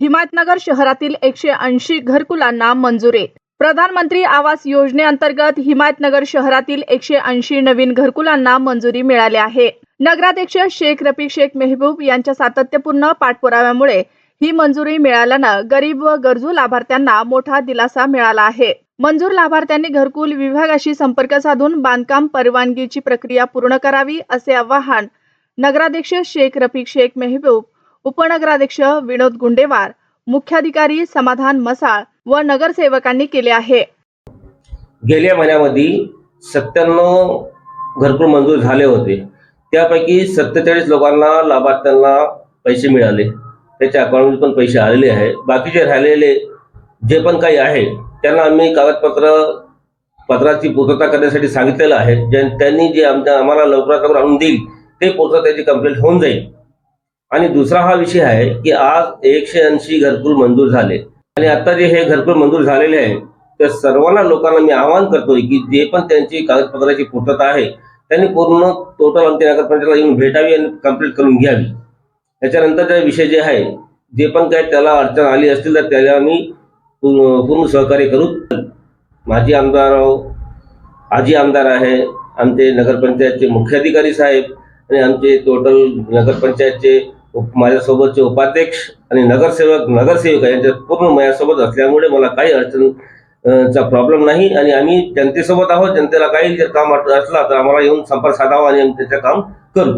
हिमायतनगर शहरातील 180 घरकुलांना मंजुरी। प्रधानमंत्री आवास योजनेअंतर्गत हिमायतनगर शहरातील 180 नवीन घरकुलांना मंजुरी मिळाली आहे। नगराध्यक्ष शेख रफिक शेख मेहबूब यांच्या सातत्यपूर्ण पाठपुराव्यामुळे ही मंजुरी मिळाल्यानं गरीब व गरजू लाभार्थ्यांना मोठा दिलासा मिळाला आहे। मंजूर लाभार्थ्यांनी घरकुल विभागाशी संपर्क साधून बांधकाम परवानगीची प्रक्रिया पूर्ण करावी असे आवाहन नगराध्यक्ष शेख रफिक शेख मेहबूब, उपनगराध्यक्ष विनोद गुंडेवार, मुख्याधिकारी समाधान मसाळ व नगरसेवकांनी केले आहे। गेल्या महिन्यामध्ये 97 घरकुल मंजूर झाले होते। त्यापैकी 47 लोकांना लाभार्थ्यांना पैसे मिळाले, त्याच्या अकाउंटमध्ये पण पैसे आलेले आहे। बाकीचे राहिलेले जे पण काही आहे त्यांना आम्ही पत्राची पूर्तता करण्यासाठी सांगितलेलं आहे। त्यांनी जे आम्हाला लवकरात लवकर आणून देईल ते पूर्तता त्याची कंप्लीट होऊन जाईल। आणि दुसरा हा विषय आहे की आज 180 घरकुल मंजूर झाले आणि आता जे हे घरकुल मंजूर झालेले आहे त्या सर्वांना लोकांना मी आवाहन करतोय की जे पण त्यांची कागदपत्राची पूर्तता आहे त्यांनी पूर्ण टोटल आमच्या नगरपंचायतला येऊन भेटावी आणि कंप्लीट करून घ्यावी। त्याच्यानंतरचे विषय जे आहे जे पण काही त्याला अडचण आली असतील तर त्याला आम्ही पूर्ण सहकार्य करू। माजी आमदार आजी आमदार आहे, आमचे नगरपंचायतचे मुख्याधिकारी साहेब आणि आमचे टोटल नगरपंचायतचे माझ्यासोबतचे उपाध्यक्ष आणि नगरसेवक यांच्या पूर्ण माझ्यासोबत असल्यामुळे मला काही अडचणचा प्रॉब्लेम नाही आणि आम्ही जनतेसोबत आहोत। जनतेला काही जर काम असला तर आम्हाला येऊन संपर्क साधावा आणि आम्ही त्याचं काम करू।